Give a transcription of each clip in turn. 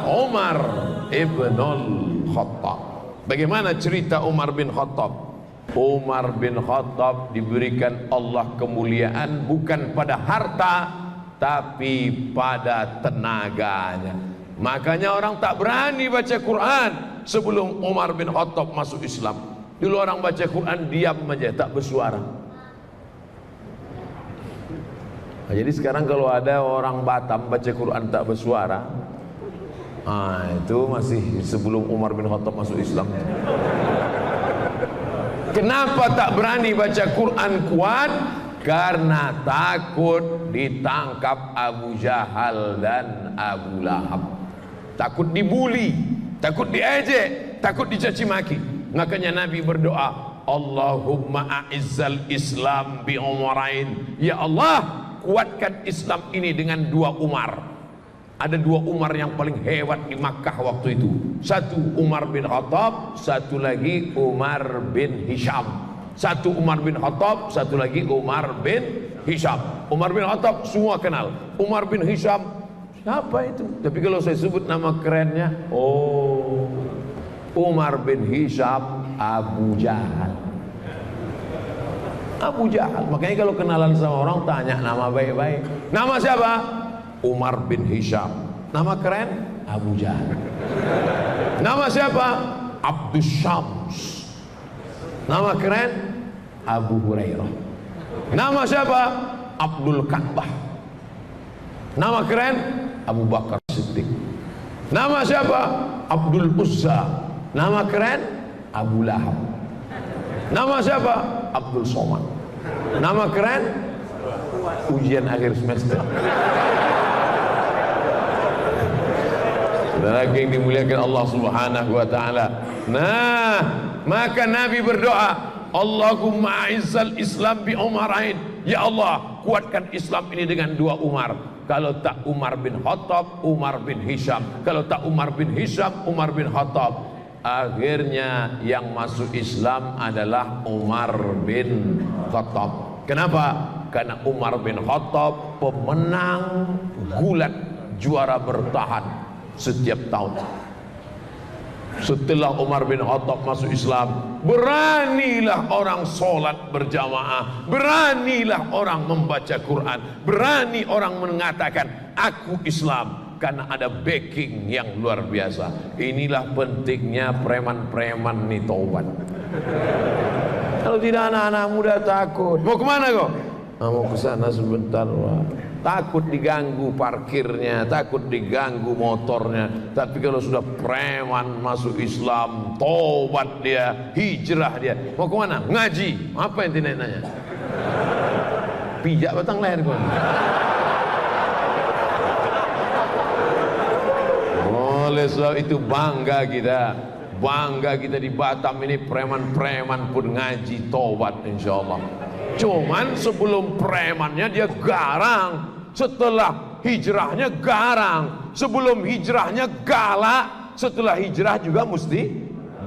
Umar ibn Khattab. Bagaimana cerita Umar bin Khattab? Umar bin Khattab diberikan Allah kemuliaan bukan pada harta, tapi pada tenaganya. Makanya orang tak berani baca Quran sebelum Umar bin Khattab masuk Islam. Dulu orang baca Quran diam aja, tak bersuara. Nah, jadi sekarang kalau ada orang Batam baca Quran tak bersuara, itu masih sebelum Umar bin Khattab masuk Islam. Kenapa tak berani baca Quran kuat? Karena takut ditangkap Abu Jahal dan Abu Lahab. Takut dibuli, takut diejek, takut dicaci maki. Makanya Nabi berdoa, Allahumma a'izzal Islam bi Umarain. Ya Allah, kuatkan Islam ini dengan 2 Umar. Ada 2 Umar yang paling hebat di Makkah waktu itu. Satu Umar bin Khattab, satu lagi Umar bin Hisham. Satu Umar bin Khattab, satu lagi Umar bin Hisham. Umar bin Khattab semua kenal. Umar bin Hisham, siapa itu? Tapi kalau saya sebut nama kerennya, Umar bin Hisham Abu Jahal. Abu Jahal. Makanya kalau kenalan sama orang tanya nama baik-baik. Nama siapa? Umar bin Hisham. Nama keren? Abu Jahal. Nama siapa? Abdus Syams. Nama keren? Abu Hurairah. Nama siapa? Abdul Ka'bah. Nama keren? Abu Bakar Siddiq. Nama siapa? Abdul Uzza. Nama keren? Abu Lahab. Nama siapa? Abdul Somad. Nama keren? Ujian akhir semester. Saudara yang dimuliakan Allah Subhanahu wa taala. Nah, maka Nabi berdoa, Allahumma a'izzal Islam bi Umarain. Ya Allah, kuatkan Islam ini dengan 2 Umar. Kalau tak Umar bin Khattab, Umar bin Hisham. Kalau tak Umar bin Hisham, Umar bin Khattab. Akhirnya yang masuk Islam adalah Umar bin Khattab. Kenapa? Karena Umar bin Khattab pemenang gulat, juara bertahan setiap tahun. Setelah Umar bin Khattab masuk Islam, beranilah orang sholat berjamaah, beranilah orang membaca Quran, berani orang mengatakan aku Islam, karena ada backing yang luar biasa. Inilah pentingnya preman-preman nih taubat. Kalau tidak anak-anak muda takut. Mau kemana kok? Mau ke sana sebentar. Takut diganggu parkirnya, takut diganggu motornya. Tapi kalau sudah preman masuk Islam, tobat dia, hijrah dia. Mau kemana? Ngaji. Apa yang nanya? Pijak batang leher gua. Oleh sebab itu bangga kita di Batam ini, preman-preman pun ngaji tobat insyaallah. Cuman sebelum premannya dia garang, setelah hijrahnya garang, sebelum hijrahnya galak, setelah hijrah juga mesti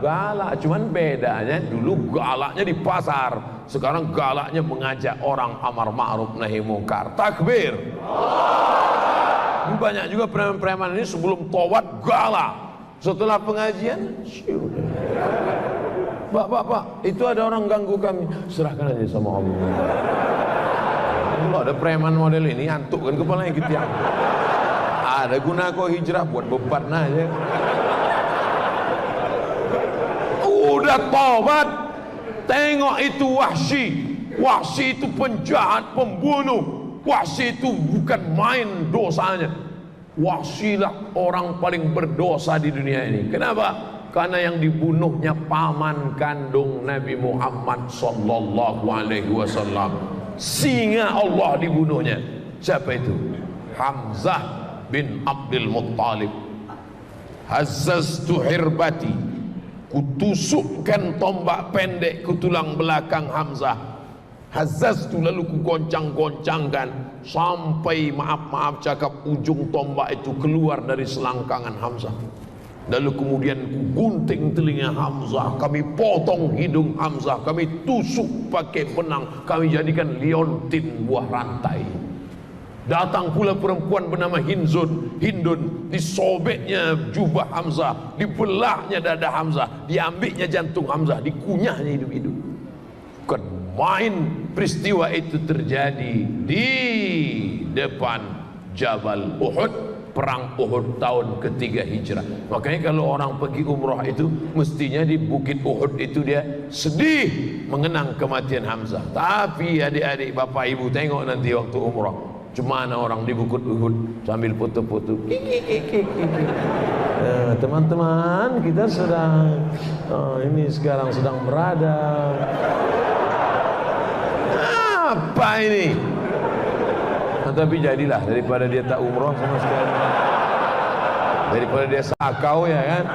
galak. Cuman bedanya dulu galaknya di pasar, sekarang galaknya mengajak orang amar ma'ruf nahi munkar. Takbir. Banyak juga preman-preman ini sebelum tobat galak, setelah pengajian Pak, itu ada orang ganggu kami, serahkan aja sama Allah. Kalau ada preman model ini, antuk kan kepalanya gitu ya. Ada guna kok hijrah, buat beban aja. Udah tobat, tengok itu Wahsy. Wahsy itu penjahat, pembunuh. Wahsy itu bukan main dosanya. Wahsy lah orang paling berdosa di dunia ini. Kenapa? Karena yang dibunuhnya paman kandung Nabi Muhammad sallallahu alaihi wasallam. Singa Allah dibunuhnya. Siapa itu? Hamzah bin Abdul Muttalib. Hazzaztu hirbati, kutusukkan tombak pendek ke tulang belakang Hamzah. Hazzaztu, lalu ku goncang-goncangkan sampai maaf cakap ujung tombak itu keluar dari selangkangan Hamzah. Lalu kemudian ku gunting telinga Hamzah, kami potong hidung Hamzah, kami tusuk pakai benang, kami jadikan liontin buah rantai. Datang pula perempuan bernama Hindun, disobeknya jubah Hamzah, dibelahnya dada Hamzah, diambilnya jantung Hamzah, dikunyahnya hidup-hidup. Bukan main peristiwa itu terjadi di depan Jabal Uhud, perang Uhud tahun ketiga Hijrah. Makanya kalau orang pergi umrah itu mestinya di Bukit Uhud itu dia sedih mengenang kematian Hamzah. Tapi adik-adik, bapak ibu, tengok nanti waktu umrah, cuma orang di Bukit Uhud sambil foto-foto. Teman-teman, kita sedang ini sekarang sedang berada. Apa ini? Tapi jadilah, daripada dia tak umrah sama sekali, daripada dia sakau, ya kan.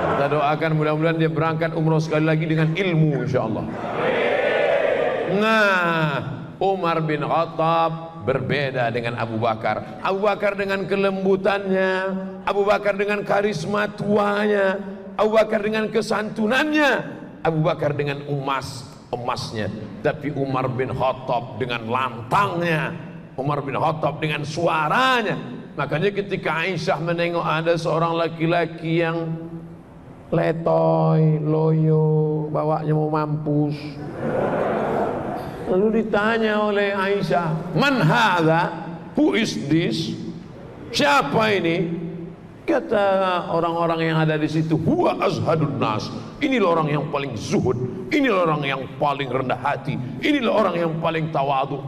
Kita doakan mudah-mudahan dia berangkat umrah sekali lagi dengan ilmu, insyaallah. Nah, Umar bin Khattab berbeda dengan Abu Bakar. Abu Bakar dengan kelembutannya, Abu Bakar dengan karisma tuanya, Abu Bakar dengan kesantunannya, Abu Bakar dengan emasnya. Tapi Umar bin Khattab dengan lantangnya, Umar bin Khattab dengan suaranya. Makanya ketika Aisyah menengok ada seorang laki-laki yang letoy, loyo, bawanya mau mampus, lalu ditanya oleh Aisyah, "Man hadha? Who is this?" Siapa ini? Kata orang-orang yang ada di situ, "Huwa azhadun nas." Inilah orang yang paling zuhud, inilah orang yang paling rendah hati, inilah orang yang paling tawadu.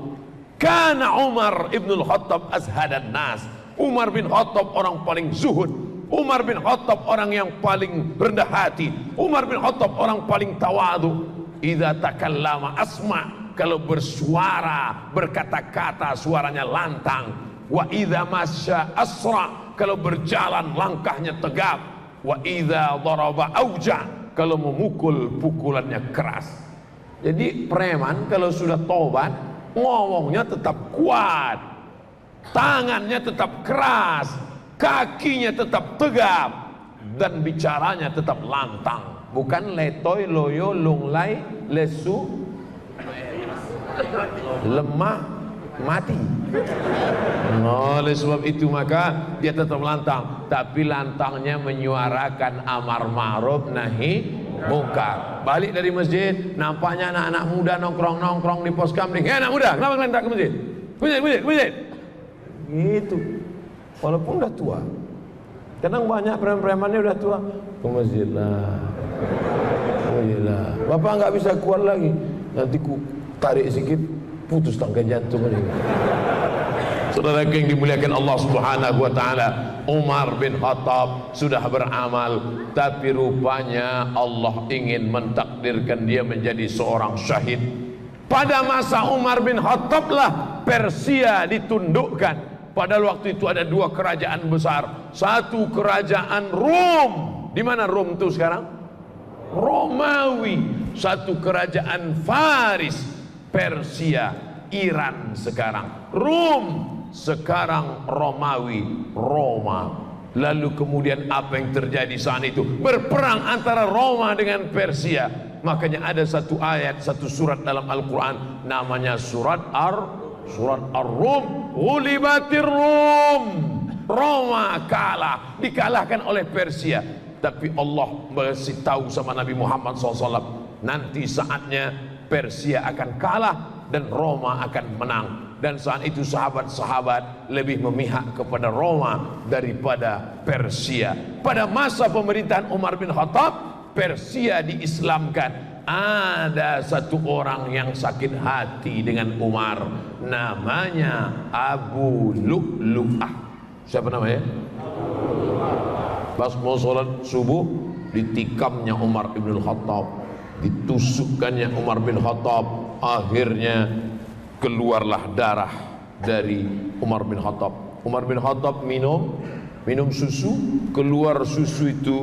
Karena Umar ibn Khattab azhadan nas. Umar bin Khattab orang paling zuhud, Umar bin Khattab orang yang paling rendah hati, Umar bin Khattab orang paling tawadu. Idza takallama asma, kalau bersuara, berkata-kata suaranya lantang. Wa idza masya asra, kalau berjalan langkahnya tegap. Wa idza daraba auja, kalau memukul pukulannya keras. Jadi preman kalau sudah tobat ngomongnya tetap kuat, tangannya tetap keras, kakinya tetap tegap, dan bicaranya tetap lantang, bukan letoy, loyo, lunglai, lesu, lemah, mati. Oleh sebab itu maka dia tetap lantang, tapi lantangnya menyuarakan amar ma'ruf nahi mungkar. Balik dari masjid, nampaknya anak-anak muda nongkrong-nongkrong di pos kamling. Anak muda, kenapa kalian tak ke masjid? Masjid. Gitu. Walaupun udah tua. Kadang banyak preman-premannya udah tua. Ke masjid lah. Bapak nggak bisa kuat lagi. Nanti ku tarik sedikit, putus tangga jantung ini. Saudara yang dimuliakan Allah Subhanahu wa taala, Umar bin Khattab sudah beramal, tapi rupanya Allah ingin mentakdirkan dia menjadi seorang syahid. Pada masa Umar bin Khattab lah Persia ditundukkan. Padahal waktu itu ada dua kerajaan besar. Satu kerajaan Rom. Di mana Rom itu sekarang? Romawi. Satu kerajaan Faris, Persia, Iran sekarang. Rom sekarang Romawi, Roma. Lalu kemudian apa yang terjadi saat itu? Berperang antara Roma dengan Persia. Makanya ada satu ayat, satu surat dalam Al-Quran, namanya surat Ar-Rum. Ghulibatir Rum. Roma kalah, dikalahkan oleh Persia. Tapi Allah beritahu tahu sama Nabi Muhammad SAW, nanti saatnya Persia akan kalah dan Roma akan menang. Dan saat itu sahabat-sahabat lebih memihak kepada Roma daripada Persia. Pada masa pemerintahan Umar bin Khattab, Persia diislamkan. Ada satu orang yang sakit hati dengan Umar, namanya Abu Lu'lu'ah. Siapa namanya? Pas mau sholat subuh, ditikamnya Umar bin Khattab, ditusukkannya Umar bin Khattab. Akhirnya keluarlah darah dari Umar bin Khattab. Umar bin Khattab minum susu, keluar susu itu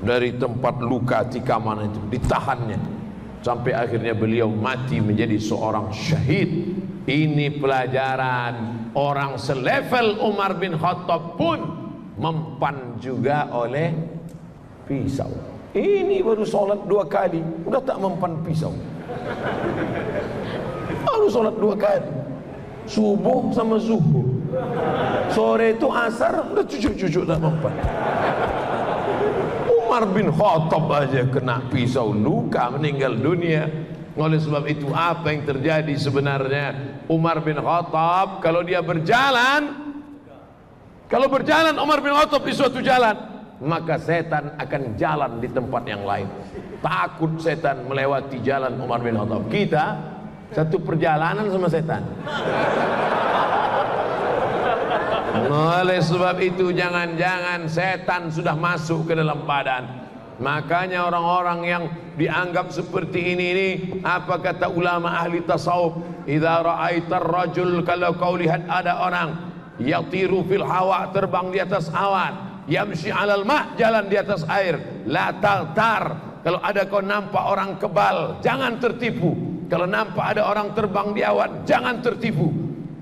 dari tempat luka tikaman itu, ditahannya sampai akhirnya beliau mati menjadi seorang syahid. Ini pelajaran, orang selevel Umar bin Khattab pun mempan juga oleh pisau. Ini baru sholat 2 kali udah tak mempan pisau. Baru sholat 2 kali Subuh sama zuhur, sore itu asar, udah cucuk-cucuk tak mempan. Umar bin Khattab aja kena pisau luka, meninggal dunia. Oleh sebab itu apa yang terjadi sebenarnya? Umar bin Khattab kalau dia berjalan, Umar bin Khattab di suatu jalan, maka setan akan jalan di tempat yang lain. Takut setan melewati jalan Umar bin Khattab. Kita satu perjalanan sama setan. Oleh sebab itu jangan-jangan setan sudah masuk ke dalam badan. Makanya orang-orang yang dianggap seperti ini, apa kata ulama ahli tasawuf, idza ra'aitar rajul, kalau kau lihat ada orang yatiru fil hawa, terbang di atas awan, yamshi 'alal ma', jalan di atas air, la taltar, kalau ada kau nampak orang kebal, jangan tertipu. Kalau nampak ada orang terbang di awan, jangan tertipu.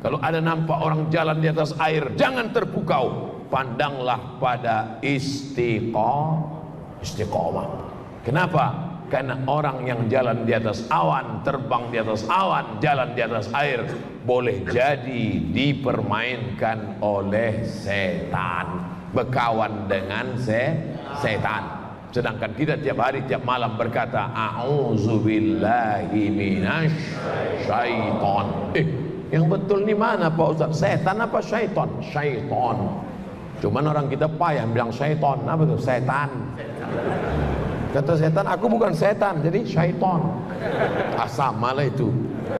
Kalau ada nampak orang jalan di atas air, jangan terpukau. Pandanglah pada istiqamah. Kenapa? Karena orang yang jalan di atas awan, terbang di atas awan, jalan di atas air, boleh jadi dipermainkan oleh setan, berkawan dengan setan. Sedangkan kita tiap hari, tiap malam berkata a'udzubillahi minasyaiton. Yang betul ni mana Pak Ustaz? Setan apa syaiton? Syaiton. Cuman orang kita payah bilang syaiton. Apa itu? Setan. Kata setan, aku bukan setan, jadi syaiton. Sama lah itu.